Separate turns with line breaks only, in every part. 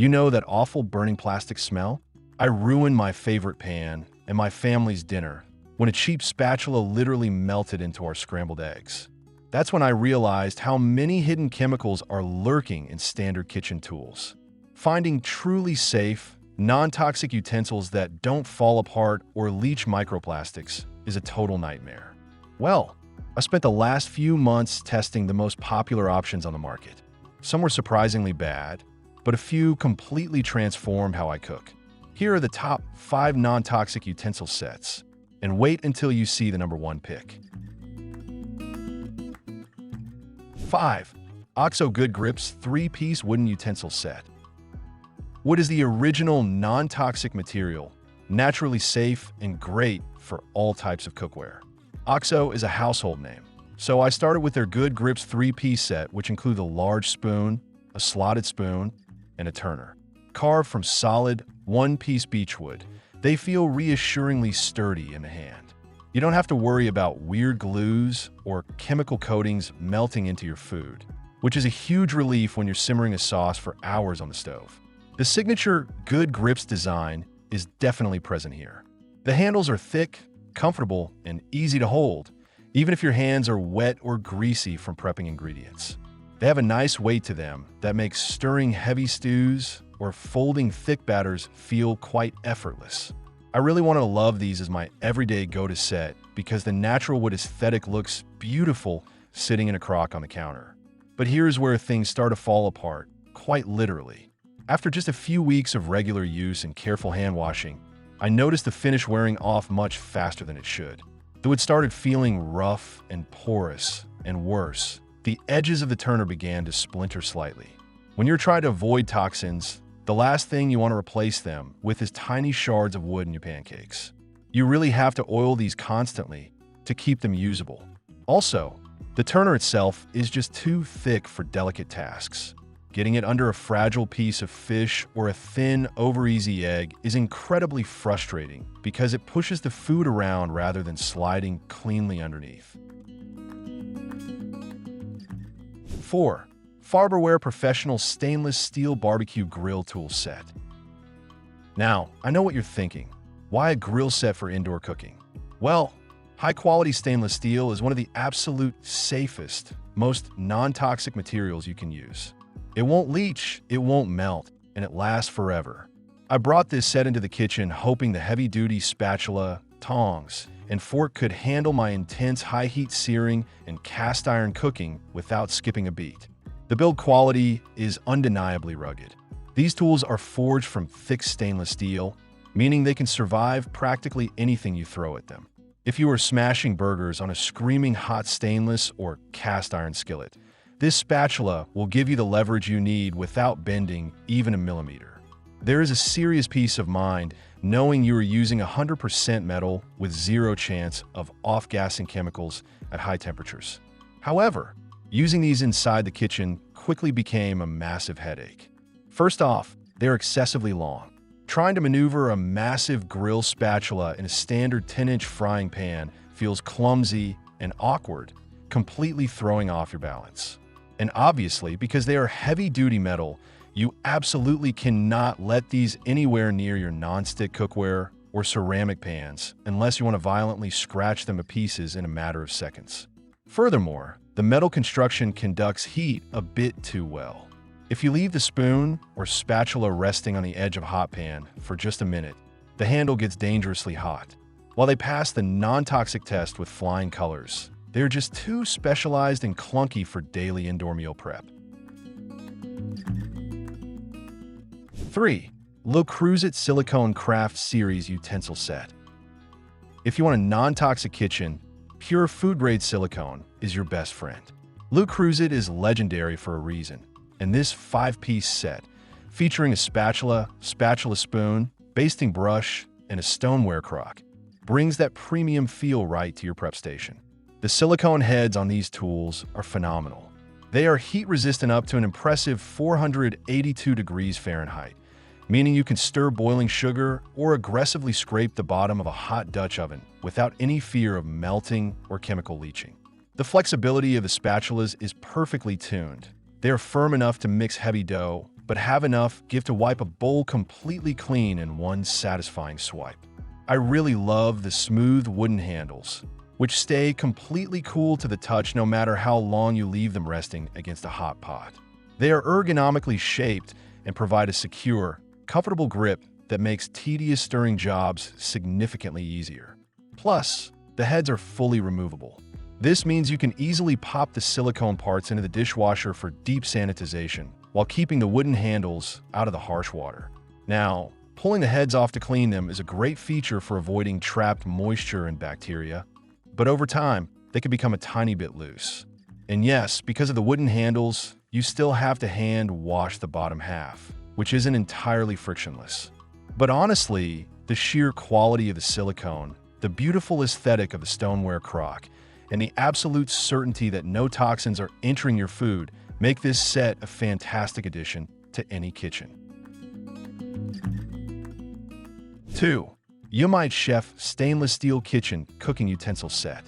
You know that awful burning plastic smell? I ruined my favorite pan and my family's dinner when a cheap spatula literally melted into our scrambled eggs. That's when I realized how many hidden chemicals are lurking in standard kitchen tools. Finding truly safe, non-toxic utensils that don't fall apart or leach microplastics is a total nightmare. Well, I spent the last few months testing the most popular options on the market. Some were surprisingly bad, but a few completely transformed how I cook. Here are the top 5 non-toxic utensil sets, and wait until you see the number 1 pick. 5. OXO Good Grips 3-piece wooden utensil set. Wood is the original non-toxic material, naturally safe and great for all types of cookware. OXO is a household name, so I started with their Good Grips 3-piece set, which include a large spoon, a slotted spoon, and a turner. Carved from solid, 1-piece beechwood, they feel reassuringly sturdy in the hand. You don't have to worry about weird glues or chemical coatings melting into your food, which is a huge relief when you're simmering a sauce for hours on the stove. The signature Good Grips design is definitely present here. The handles are thick, comfortable, and easy to hold, even if your hands are wet or greasy from prepping ingredients. They have a nice weight to them that makes stirring heavy stews or folding thick batters feel quite effortless. I really want to love these as my everyday go-to set because the natural wood aesthetic looks beautiful sitting in a crock on the counter. But here's where things start to fall apart, quite literally. After just a few weeks of regular use and careful hand washing, I noticed the finish wearing off much faster than it should. Though it started feeling rough and porous, and worse, the edges of the turner began to splinter slightly. When you're trying to avoid toxins, the last thing you want to replace them with is tiny shards of wood in your pancakes. You really have to oil these constantly to keep them usable. Also, the turner itself is just too thick for delicate tasks. Getting it under a fragile piece of fish or a thin, over-easy egg is incredibly frustrating because it pushes the food around rather than sliding cleanly underneath. 4. Farberware Professional Stainless Steel Barbecue Grill Tool Set. Now, I know what you're thinking. Why a grill set for indoor cooking? Well, high-quality stainless steel is one of the absolute safest, most non-toxic materials you can use. It won't leach, it won't melt, and it lasts forever. I brought this set into the kitchen hoping the heavy-duty spatula, tongs, and fork could handle my intense high-heat searing and cast-iron cooking without skipping a beat. The build quality is undeniably rugged. These tools are forged from thick stainless steel, meaning they can survive practically anything you throw at them. If you are smashing burgers on a screaming hot stainless or cast-iron skillet, this spatula will give you the leverage you need without bending even a millimeter. There is a serious peace of mind knowing you are using 100% metal with zero chance of off-gassing chemicals at high temperatures. However, using these inside the kitchen quickly became a massive headache. First off, they're excessively long. Trying to maneuver a massive grill spatula in a standard 10-inch frying pan feels clumsy and awkward, completely throwing off your balance. And obviously, because they are heavy-duty metal, you absolutely cannot let these anywhere near your non-stick cookware or ceramic pans unless you want to violently scratch them to pieces in a matter of seconds. Furthermore, the metal construction conducts heat a bit too well. If you leave the spoon or spatula resting on the edge of a hot pan for just a minute, the handle gets dangerously hot. While they pass the non-toxic test with flying colors, they're just too specialized and clunky for daily indoor meal prep. 3. Le Creuset Silicone Craft Series Utensil Set. If you want a non-toxic kitchen, pure food-grade silicone is your best friend. Le Creuset is legendary for a reason, and this 5-piece set, featuring a spatula spoon, basting brush, and a stoneware crock, brings that premium feel right to your prep station. The silicone heads on these tools are phenomenal. They are heat-resistant up to an impressive 482 degrees Fahrenheit, meaning you can stir boiling sugar or aggressively scrape the bottom of a hot Dutch oven without any fear of melting or chemical leaching. The flexibility of the spatulas is perfectly tuned. They are firm enough to mix heavy dough, but have enough give to wipe a bowl completely clean in one satisfying swipe. I really love the smooth wooden handles, which stay completely cool to the touch no matter how long you leave them resting against a hot pot. They are ergonomically shaped and provide a secure, comfortable grip that makes tedious stirring jobs significantly easier. Plus, the heads are fully removable. This means you can easily pop the silicone parts into the dishwasher for deep sanitization, while keeping the wooden handles out of the harsh water. Now, pulling the heads off to clean them is a great feature for avoiding trapped moisture and bacteria, but over time, they can become a tiny bit loose. And yes, because of the wooden handles, you still have to hand wash the bottom half, which isn't entirely frictionless. But honestly, the sheer quality of the silicone, the beautiful aesthetic of the stoneware crock, and the absolute certainty that no toxins are entering your food make this set a fantastic addition to any kitchen. 2. Umite Chef Stainless Steel Kitchen Cooking Utensil Set.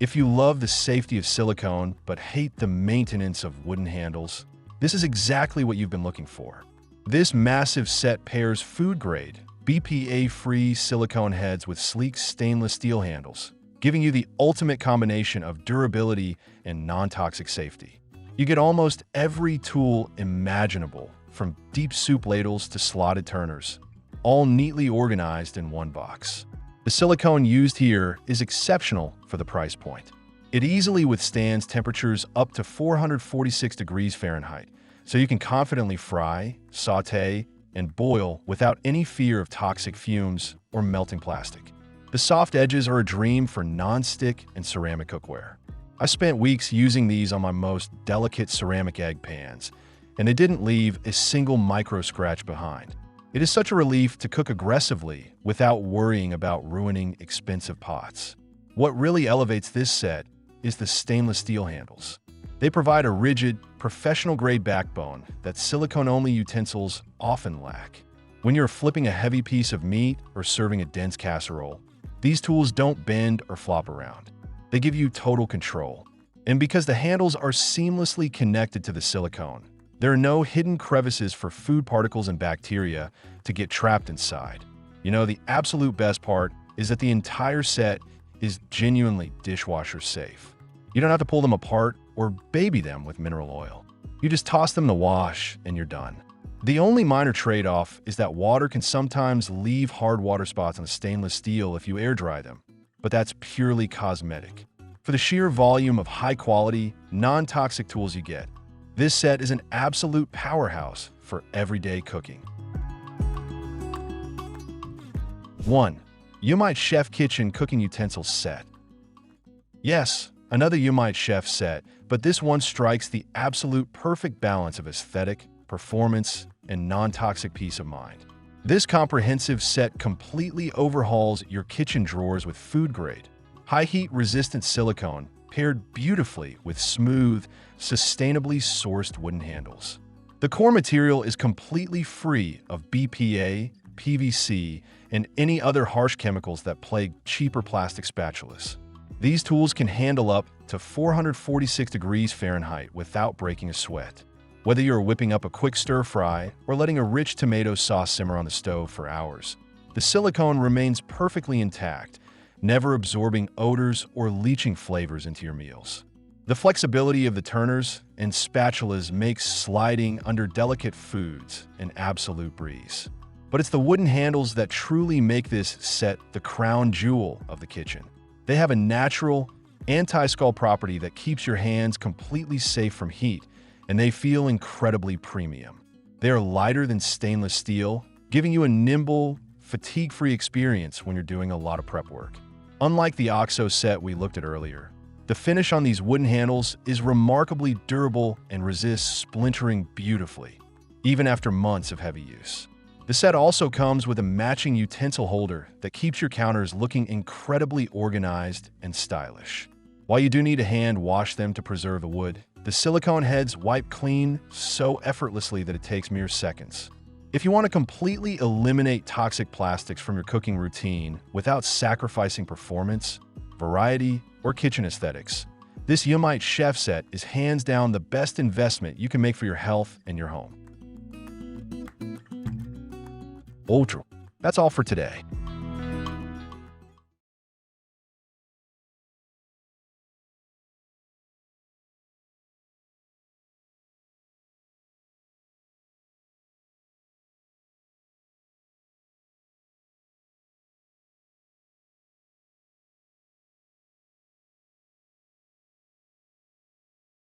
If you love the safety of silicone but hate the maintenance of wooden handles, this is exactly what you've been looking for. This massive set pairs food-grade, BPA-free silicone heads with sleek stainless steel handles, giving you the ultimate combination of durability and non-toxic safety. You get almost every tool imaginable, from deep soup ladles to slotted turners, all neatly organized in one box. The silicone used here is exceptional for the price point. It easily withstands temperatures up to 446 degrees Fahrenheit, so you can confidently fry, sauté, and boil without any fear of toxic fumes or melting plastic. The soft edges are a dream for non-stick and ceramic cookware. I spent weeks using these on my most delicate ceramic egg pans, and they didn't leave a single micro scratch behind. It is such a relief to cook aggressively without worrying about ruining expensive pots. What really elevates this set is the stainless steel handles. They provide a rigid, professional-grade backbone that silicone-only utensils often lack. When you're flipping a heavy piece of meat or serving a dense casserole, these tools don't bend or flop around. They give you total control. And because the handles are seamlessly connected to the silicone, there are no hidden crevices for food particles and bacteria to get trapped inside. You know, the absolute best part is that the entire set is genuinely dishwasher safe. You don't have to pull them apart or baby them with mineral oil. You just toss them in the wash and you're done. The only minor trade-off is that water can sometimes leave hard water spots on the stainless steel if you air dry them, but that's purely cosmetic. For the sheer volume of high-quality, non-toxic tools you get, this set is an absolute powerhouse for everyday cooking. 1. Umite Chef Kitchen Cooking Utensils Set. Yes, another Umite Chef set, but this one strikes the absolute perfect balance of aesthetic, performance, and non-toxic peace of mind. This comprehensive set completely overhauls your kitchen drawers with food-grade, high-heat-resistant silicone paired beautifully with smooth, sustainably sourced wooden handles. The core material is completely free of BPA, PVC, and any other harsh chemicals that plague cheaper plastic spatulas. These tools can handle up to 446 degrees Fahrenheit without breaking a sweat. Whether you're whipping up a quick stir-fry or letting a rich tomato sauce simmer on the stove for hours, the silicone remains perfectly intact, never absorbing odors or leaching flavors into your meals. The flexibility of the turners and spatulas makes sliding under delicate foods an absolute breeze. But it's the wooden handles that truly make this set the crown jewel of the kitchen. They have a natural, anti-scald property that keeps your hands completely safe from heat, and they feel incredibly premium. They are lighter than stainless steel, giving you a nimble, fatigue-free experience when you're doing a lot of prep work. Unlike the OXO set we looked at earlier, the finish on these wooden handles is remarkably durable and resists splintering beautifully, even after months of heavy use. The set also comes with a matching utensil holder that keeps your counters looking incredibly organized and stylish. While you do need to hand wash them to preserve the wood, the silicone heads wipe clean so effortlessly that it takes mere seconds. If you want to completely eliminate toxic plastics from your cooking routine without sacrificing performance, variety, or kitchen aesthetics, this Umite Chef set is hands down the best investment you can make for your health and your home. Ultra. That's all for today.